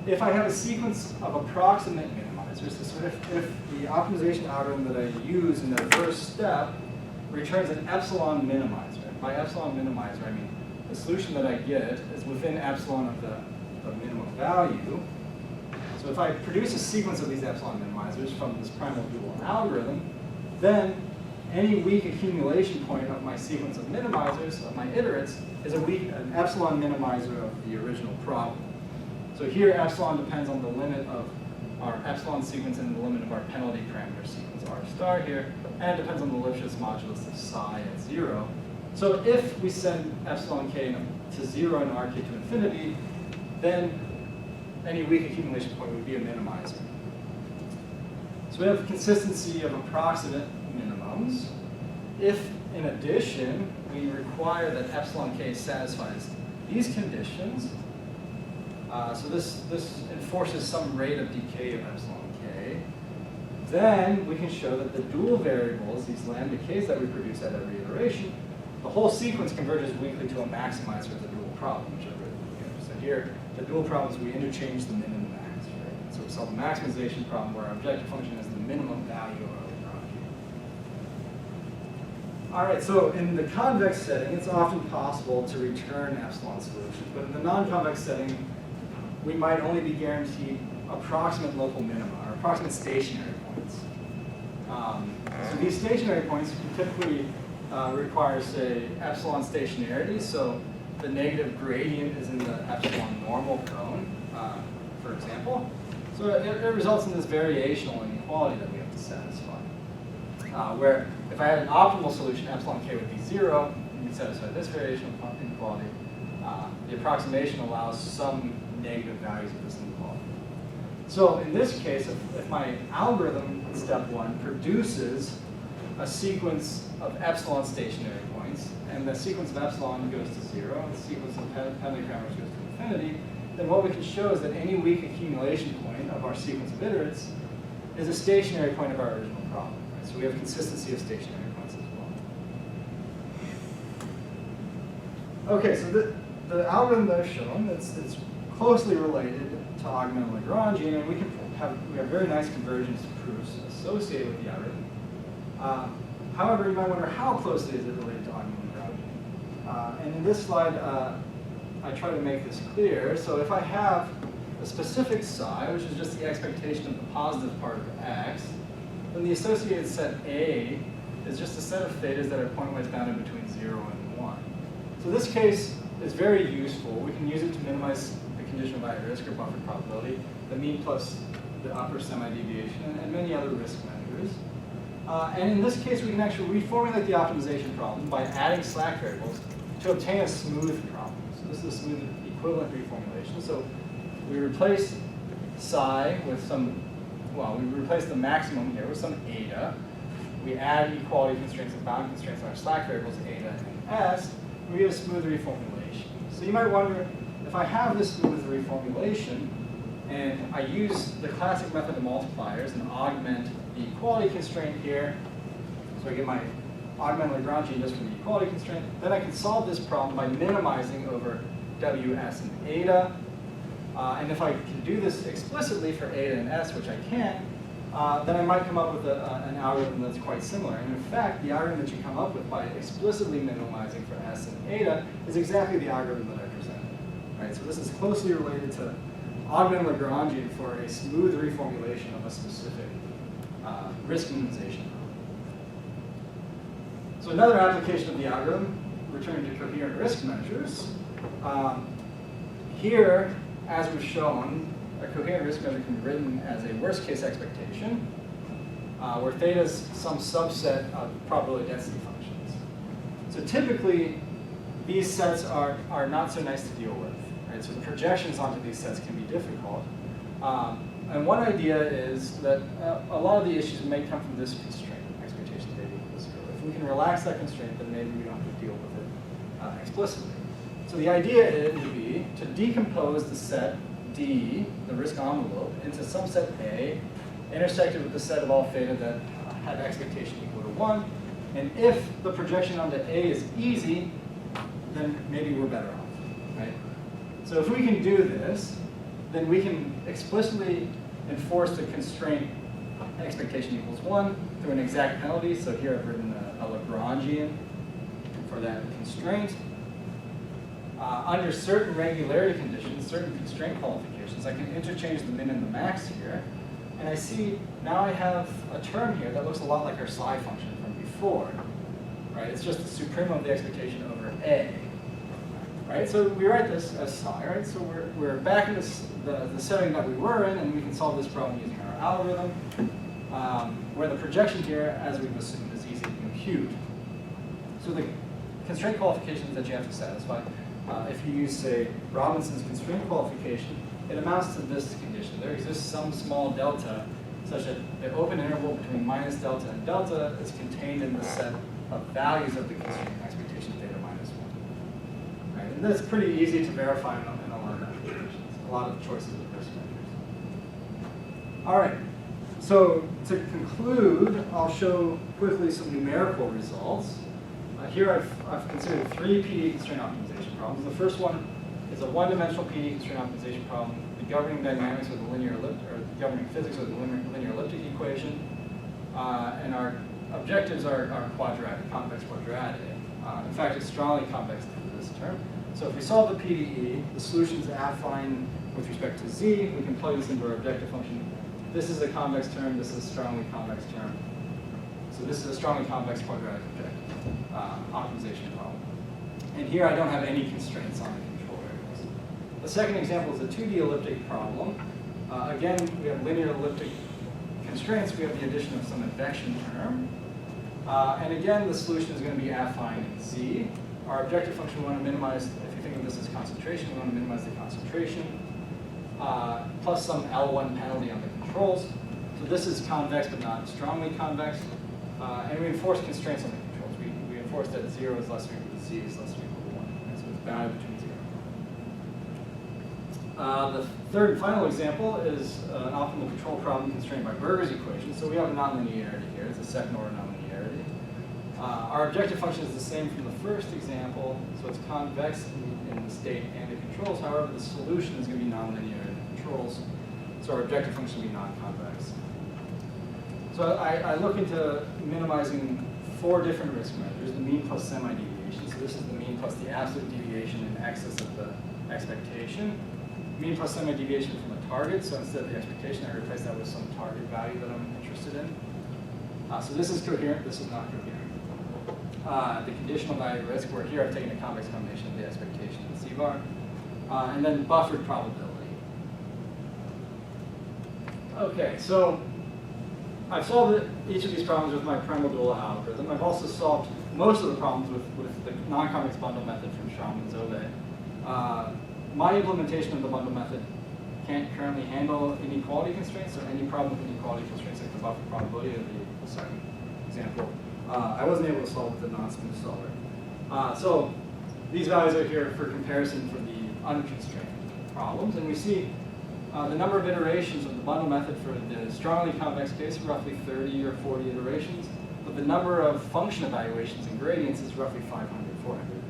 if I have a sequence of approximate minimizers, so if the optimization algorithm that I use in the first step returns an epsilon minimizer. By epsilon minimizer, I mean the solution that I get is within epsilon of the minimum value. So if I produce a sequence of these epsilon minimizers from this primal-dual algorithm, then any weak accumulation point of my sequence of minimizers, of my iterates, is an epsilon minimizer of the original problem. So here epsilon depends on the limit of our epsilon sequence and the limit of our penalty parameter sequence, r star here, and it depends on the Lipschitz modulus of psi at 0. So if we send epsilon k to 0 and rk to infinity, then any weak accumulation point would be a minimizer. So we have consistency of approximate minimums. If, in addition, we require that epsilon k satisfies these conditions, so this enforces some rate of decay of epsilon k, then we can show that the dual variables, these lambda k's that we produce at every iteration, the whole sequence converges weakly to a maximizer of the dual problem, which I've written here. So here, the dual problems, we interchange the min and the max, right? So we solve a maximization problem where our objective function is the minimum value of our Lagrangian. All right, so in the convex setting, it's often possible to return epsilon solutions, but in the non-convex setting, we might only be guaranteed approximate local minima, or approximate stationary points. So these stationary points typically require, say, epsilon stationarity. So the negative gradient is in the epsilon normal cone, for example. So it results in this variational inequality that we have to satisfy. Where if I had an optimal solution, epsilon k would be 0, you can satisfy this variational inequality. The approximation allows some negative values of this inequality. So in this case, if my algorithm in step 1 produces a sequence of epsilon stationary points, and the sequence of epsilon goes to 0, and the sequence of pentagrammars goes to infinity, then what we can show is that any weak accumulation point of our sequence of iterates is a stationary point of our original problem. Right? So we have consistency of stationary points as well. Okay, so the algorithm that I've shown, it's closely related to augmented Lagrangian, and we have very nice convergence proofs associated with the algorithm. However, you might wonder how closely is it related to augmented Lagrangian. And in this slide, I try to make this clear. So if I have a specific psi, which is just the expectation of the positive part of x, then the associated set A is just a set of thetas that are pointwise bounded between 0 and 1. So this case is very useful. We can use it to minimize the conditional value risk or Buffett probability, the mean plus the upper semi-deviation, and many other risk measures. And in this case, we can actually reformulate the optimization problem by adding slack variables to obtain a smooth problem. So this is a smooth equivalent reformulation. So we replace psi with some, well, we replace the maximum here with some eta. We add equality constraints and bound constraints on our slack variables eta and s. We get a smooth reformulation. So you might wonder, if I have this smooth reformulation, and I use the classic method of multipliers and augment the equality constraint here, so I get my augment Lagrangian just from the equality constraint, then I can solve this problem by minimizing over ws and eta. And if I can do this explicitly for eta and s, which I can, then I might come up with an algorithm that's quite similar. And in fact, the algorithm that you come up with by explicitly minimizing for s and eta is exactly the algorithm that I presented. Right? So this is closely related to augmented Lagrangian for a smooth reformulation of a specific risk minimization problem. So another application of the algorithm, returning to coherent risk measures. Here, as we've shown, a coherent risk measure can be written as a worst case expectation, where theta is some subset of probability density functions. So typically, these sets are not so nice to deal with. Right? So the projections onto these sets can be difficult. And one idea is that a lot of the issues may come from this constraint, expectation theta equals 0. If we can relax that constraint, then maybe we don't have to deal with it explicitly. So the idea would be to decompose the set D, the risk envelope, into some set A, intersected with the set of all theta that have expectation equal to 1. And if the projection onto A is easy, then maybe we're better off, right? So if we can do this, then we can explicitly enforce the constraint expectation equals 1 through an exact penalty. So here I've written a Lagrangian for that constraint. Under certain regularity conditions, certain constraint qualifications, I can interchange the min and the max here. And I see now I have a term here that looks a lot like our psi function from before. Right? It's just the supremum of the expectation over A. Right? So we write this as psi, right? So we're back in the setting that we were in, and we can solve this problem using our algorithm, where the projection here, as we've assumed, is easy to compute. So the constraint qualifications that you have to satisfy, if you use, say, Robinson's constraint qualification, it amounts to this condition. There exists some small delta such that the open interval between minus delta and delta is contained in the set of values of the constraint expectation theta minus 1. Right? And that's pretty easy to verify in a lot of applications, a lot of choices of risk measures. All right. So to conclude, I'll show quickly some numerical results. Here I've considered 3 PDE-constrained optimization problems. The first one is a one-dimensional PDE-constrained optimization problem, the governing dynamics with the linear elliptic, or the governing physics with the linear elliptic equation, and our objectives are quadratic, convex quadratic. In fact, it's strongly convex to this term. So if we solve the PDE, the solution is affine with respect to z. We can plug this into our objective function. This is a convex term. This is a strongly convex term. So this is a strongly convex quadratic optimization problem. And here I don't have any constraints on the control variables. The second example is a 2D elliptic problem. Again, we have linear elliptic constraints. We have the addition of some advection term. And again, the solution is going to be affine in Z. Our objective function, we want to minimize, if you think of this as concentration, we want to minimize the concentration, plus some L1 penalty on the controls. So this is convex, but not strongly convex. And we enforce constraints on the controls. We enforce that 0 is less than or equal to Z is less than or equal to 1. And so it's bounded between 0. The third and final example is an optimal control problem constrained by Berger's equation. So we have a nonlinearity here. It's a second order nonlinearity. Our objective function is the same from the first example. So it's convex in the state and the controls. However, the solution is going to be nonlinear in the controls. So our objective function will be non-convex. So I look into minimizing 4 different risk measures, the mean plus semi-deviation. So this is the mean plus the absolute deviation in excess of the expectation. Mean plus semi-deviation from a target. So instead of the expectation, I replace that with some target value that I'm interested in. So this is coherent, this is not coherent. The conditional value risk, where here I've taken a convex combination of the expectation and C bar. And then Buffett probability. Okay, so I've solved each of these problems with my primal-dual algorithm. I've also solved most of the problems with the non-convex bundle method from Schramm and Zove. My implementation of the bundle method can't currently handle inequality constraints, so any problem with inequality constraints like the Buffett probability of the second example, I wasn't able to solve with the non-smooth solver. So these values are here for comparison for the unconstrained problems, and we see the number of iterations of the bundle method for the strongly convex case, roughly 30 or 40 iterations, but the number of function evaluations and gradients is roughly 500, 400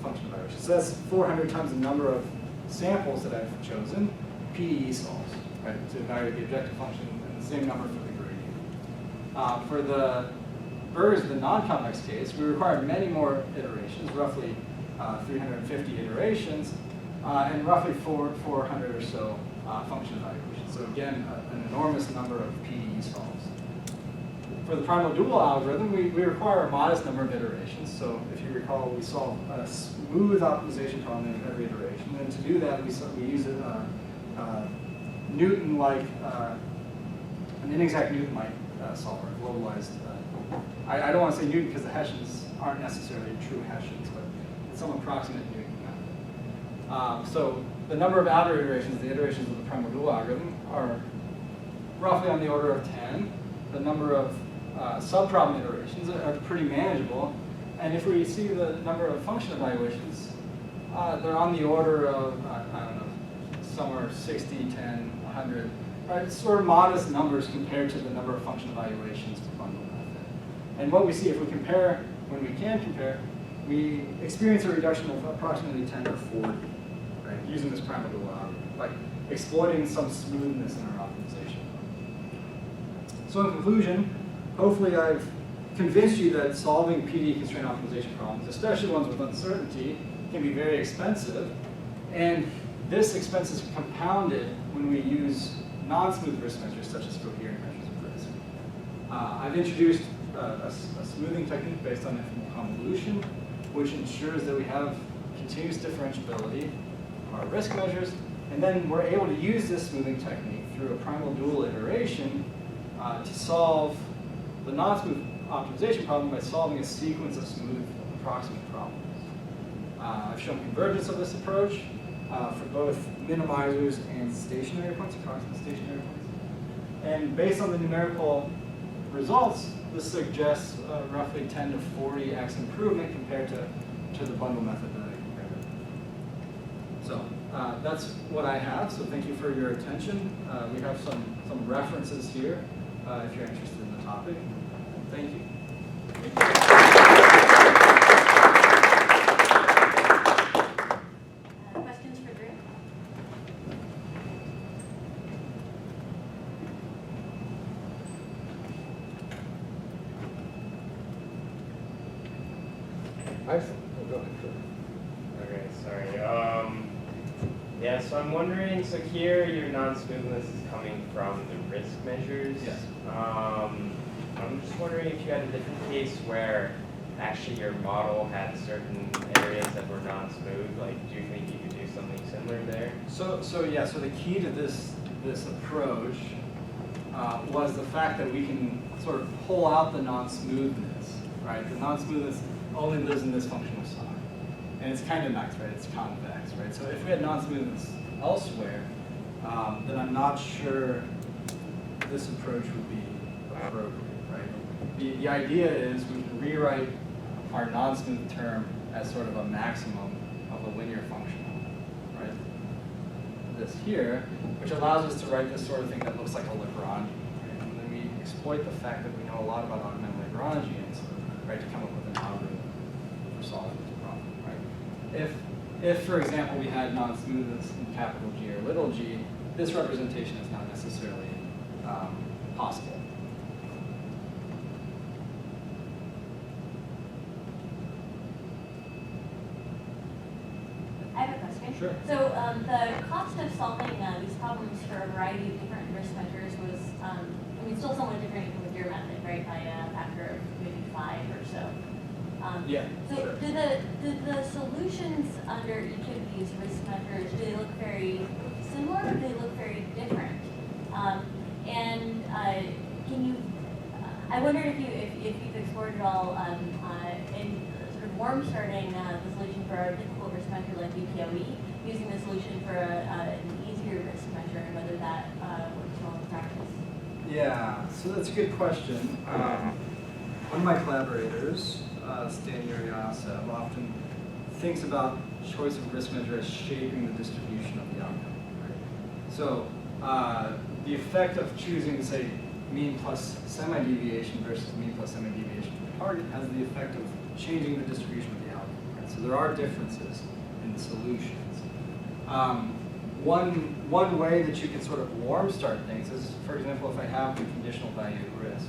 function evaluations. So that's 400 times the number of samples that I've chosen, PDE solves, right, to evaluate the objective function, and the same number for the gradient. For the the non-convex case, we require many more iterations, roughly 350 iterations, and roughly 400 or so function evaluations. So again, an enormous number of PDE solves. For the primal-dual algorithm, we require a modest number of iterations. So if you recall, we solve a smooth optimization problem in every iteration. And to do that, we use a Newton-like, an inexact Newton-like solver, globalized. I don't want to say Newton because the Hessians aren't necessarily true Hessians, but it's some approximate Newton method. So the number of outer iterations, the iterations of the primal-dual algorithm, are roughly on the order of 10. The number of subproblem iterations are pretty manageable. And if we see the number of function evaluations, they're on the order of, I don't know, somewhere 60, 10, 100. Right? It's sort of modest numbers compared to the number of function evaluations to bundle method. And what we see, if we compare, when we can compare, we experience a reduction of approximately 10 to 40, right, using this primal-dual algorithm, like exploiting some smoothness in our optimization. So in conclusion, hopefully I've convinced you that solving PDE-constrained optimization problems, especially ones with uncertainty, can be very expensive. And this expense is compounded when we use non-smooth risk measures such as coherent measures of risk. I've introduced a smoothing technique based on infinite convolution, which ensures that we have continuous differentiability of our risk measures, and then we're able to use this smoothing technique through a primal-dual iteration to solve the non-smooth optimization problem by solving a sequence of smooth approximate problems. I've shown convergence of this approach for both minimizers and stationary points, approximate stationary points. And based on the numerical results, this suggests roughly 10 to 40x improvement compared to the bundle method that I compared it. So that's what I have, so thank you for your attention. We have some references here if you're interested in the topic. Thank you. Questions for Drew? Go ahead. Okay, sorry. Yeah, so I'm wondering, so here your non-smoothness is coming from the risk measures. Yes. I'm just wondering if you had a different case where actually your model had certain areas that were non-smooth. Like, do you think you could do something similar there? So the key to this approach was the fact that we can sort of pull out the non-smoothness, right? The non-smoothness only lives in this functional side. And it's kind of nice, right? It's convex, right? So if we had non-smoothness elsewhere, then I'm not sure this approach would be appropriate, right? The idea is we can rewrite our non-smooth term as sort of a maximum of a linear function, right? This here, which allows us to write this sort of thing that looks like a Lagrangian, right? And then we exploit the fact that we know a lot about augmented Lagrangians, right, to come up with an algorithm for solving this problem, right? If, for example, we had non-smoothness in capital G or little g, this representation is not necessarily possible. I have a question. Sure. So the cost of solving these problems for a variety of different risk measures was, I mean, still somewhat different with your method, right? By a factor of maybe 5 or so. Yeah. So Sure. do the solutions under each of these risk measures, do they look very similar or do they look very different? And can you, I wondered if you've explored at all in sort of warm starting the solution for a difficult risk measure like BPOE, using the solution for an easier risk measure, and whether that works well in practice. Yeah, so that's a good question. One of my collaborators, Stan Uriasa, often thinks about choice of risk measure as shaping the distribution of the outcome. Right? So the effect of choosing, say, mean plus semi-deviation versus mean plus semi-deviation for the target has the effect of changing the distribution of the outcome. Right? So there are differences in the solutions. One way that you can sort of warm start things is, for example, if I have the conditional value at risk.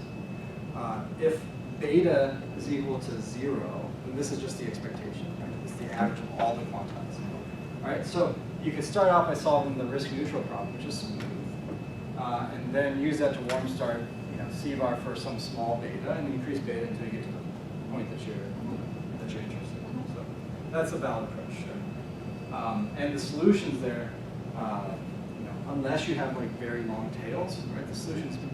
If beta is equal to 0, then this is just the expectation, right? It's the average of all the quantiles. All right, so you could start out by solving the risk neutral problem, which is smooth, and then use that to warm start, C-bar for some small beta, and increase beta until you get to the point that you're interested in. So that's a valid approach. Sure. And the solutions there, unless you have like very long tails, right? The solutions don't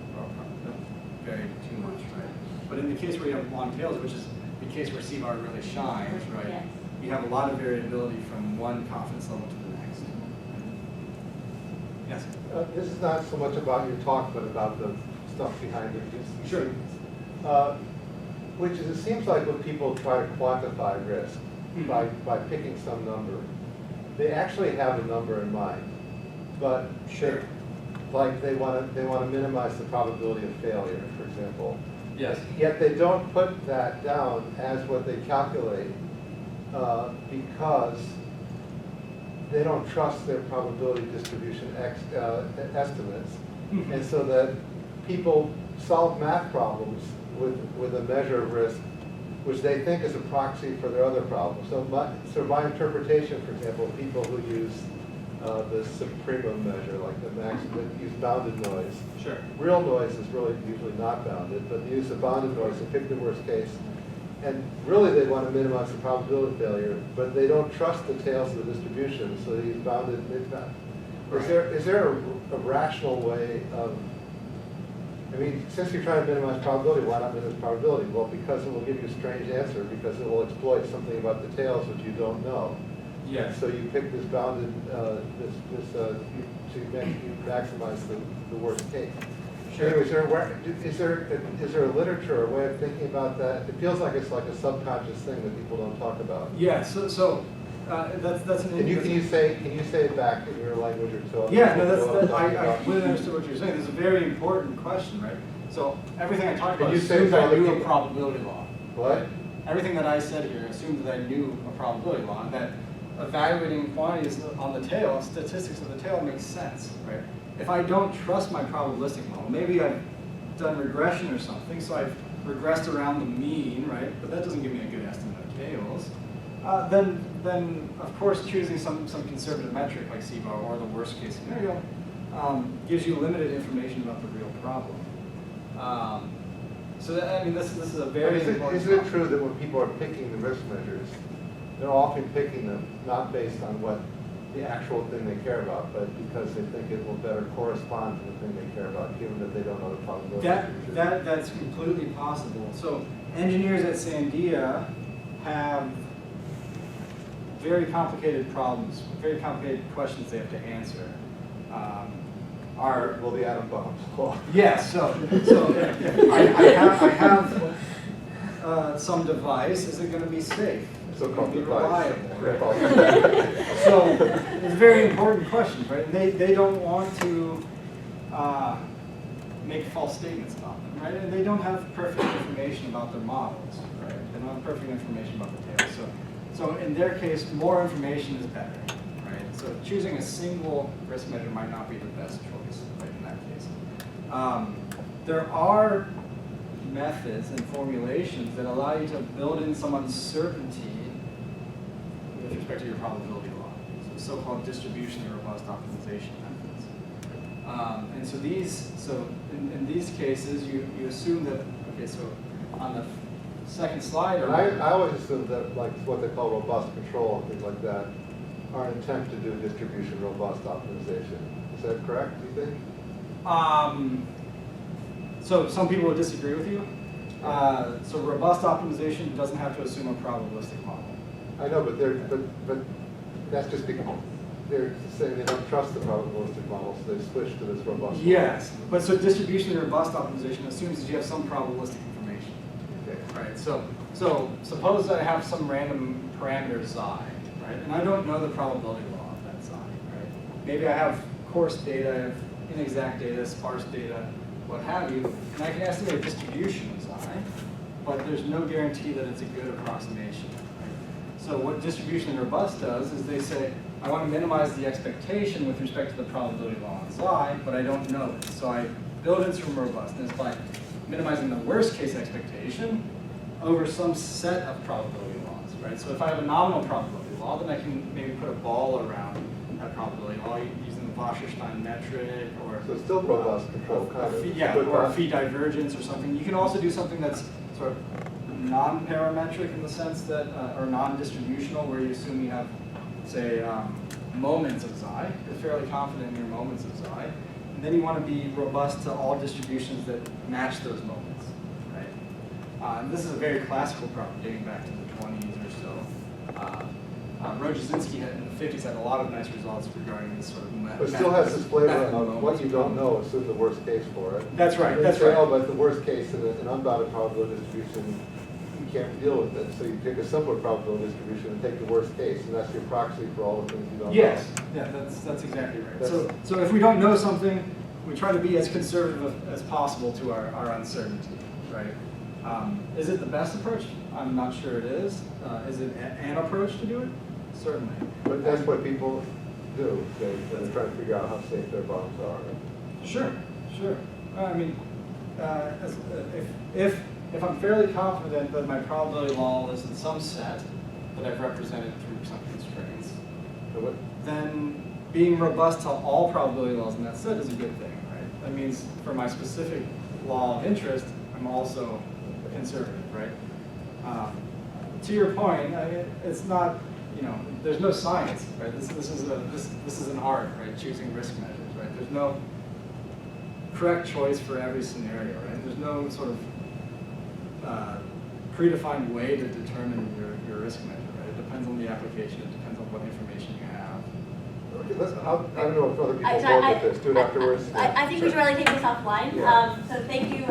vary too much, right? But in the case where you have long tails, which is the case where C-bar really shines, right? Yes. You have a lot of variability from one confidence level to the next. Yes? This is not so much about your talk, but about the stuff behind it. Sure. Which is, it seems like when people try to quantify risk by picking some number, they actually have a number in mind, but Sure. like they want to minimize the probability of failure, for example. Yes. Yet they don't put that down as what they calculate because they don't trust their probability distribution estimates. And so that people solve math problems with a measure of risk which they think is a proxy for their other problems. So my interpretation, for example, people who use the subproblem measure, like the max, that use bounded noise. Sure. Real noise is really usually not bounded, but the use of bounded noise, they pick the worst case. And really they want to minimize the probability of failure, but they don't trust the tails of the distribution, so they use bounded mid-bound. Is there a rational way of, I mean, since you're trying to minimize probability, why not minimize probability? Well, because it will give you a strange answer, because it will exploit something about the tails which you don't know. Yes. So you pick this bounded, to maximize the worst case. Sure. Anyway, is there a literature or a way of thinking about that? It feels like it's like a subconscious thing that people don't talk about. Yeah. So that's an. And can you say it back in your language or so? Yeah. No, I really understood what you're saying. This is a very important question, right? So everything I talked about you say assumes I other knew a people- probability law. What? Everything that I said here assumes that I knew a probability law, and that evaluating quantities on the tail, statistics of the tail, makes sense, right? If I don't trust my probabilistic model, maybe I've done regression or something, so I've regressed around the mean, right? But that doesn't give me a good estimate of tails. Then of course choosing some conservative metric like C-bar or the worst case scenario gives you limited information about the real problem. So that, I mean, this is a very important Isn't it topic. true that when people are picking the risk measures, they're often picking them not based on what the actual thing they care about, but because they think it will better correspond to the thing they care about, given that they don't know the probability distribution? That's completely possible. So engineers at Sandia have very complicated problems, very complicated questions they have to answer. Well, the atom bombs. Yes, so I have some device. Is it going to be safe? Is it going So-called to be device. reliable? Right? So it's a very important question, right? They don't want to make false statements about them, right? And they don't have perfect information about their models, right? They don't have perfect information about the tables. So in their case, more information is better, right? So choosing a single risk measure might not be the best choice, right, in that case. There are methods and formulations that allow you to build in some uncertainty with respect to your probability law. So so-called distribution and robust optimization methods. And so in these cases, you assume that, okay, so on the second slide. And I always assume that, like, what they call robust control and things like that are an attempt to do distribution robust optimization. Is that correct, do you think? So some people would disagree with you. So robust optimization doesn't have to assume a probabilistic model. I know, but that's just because they're saying they don't trust the probabilistic model, so they switch to this robust model. Yes, but so distribution and robust optimization assumes that you have some probabilistic information. Okay. Right, so suppose I have some random parameter xi, right? And I don't know the probability law of that xi, right? Maybe I have coarse data, I have inexact data, sparse data, what have you, and I can estimate a distribution of xi, but there's no guarantee that it's a good approximation. Right? So what distribution and robust does is they say, I want to minimize the expectation with respect to the probability law on xi, but I don't know it. So I build in some robustness by minimizing the worst case expectation over some set of probability laws, right? So if I have a nominal probability law, then I can maybe put a ball around that probability law using the Wasserstein metric, or So it's still robust control, kind of. yeah, or a phi divergence or something. You can also do something that's sort of non-parametric in the sense that, or non-distributional, where you assume you have, say, moments of xi. You're fairly confident in your moments of xi. And then you want to be robust to all distributions that match those moments, right? And this is a very classical problem dating back to the 20s or so. Rojazinski in the 50s had a lot of nice results regarding this sort of But still has this flavor method of what you don't know, assume the worst case for it. That's right, And then that's say, right. oh, but the worst case in an unbounded probability distribution, you can't deal with it. So you take a simpler probability distribution and take the worst case, and that's your proxy for all the things you don't know. Yes, yeah, that's exactly right. So if we don't know something, we try to be as conservative as possible to our uncertainty, right? Is it the best approach? I'm not sure it is. Is it an approach to do it? Certainly. But that's what people do. They're trying to figure out how safe their bombs are. Sure. I mean, if I'm fairly confident that my probability law is in some set that I've represented through some constraints, then being robust to all probability laws in that set is a good thing, right? That means for my specific law of interest, I'm also conservative, right? To your point, it's not, there's no science, right? This is an art, right? Choosing risk measures, right? There's no correct choice for every scenario, right? There's no sort of predefined way to determine your risk measure, right? It depends on the application. It depends on what information you have. Okay, I don't know if other people vote with this. Do it afterwards. I think we should really take this offline. Yeah. So thank you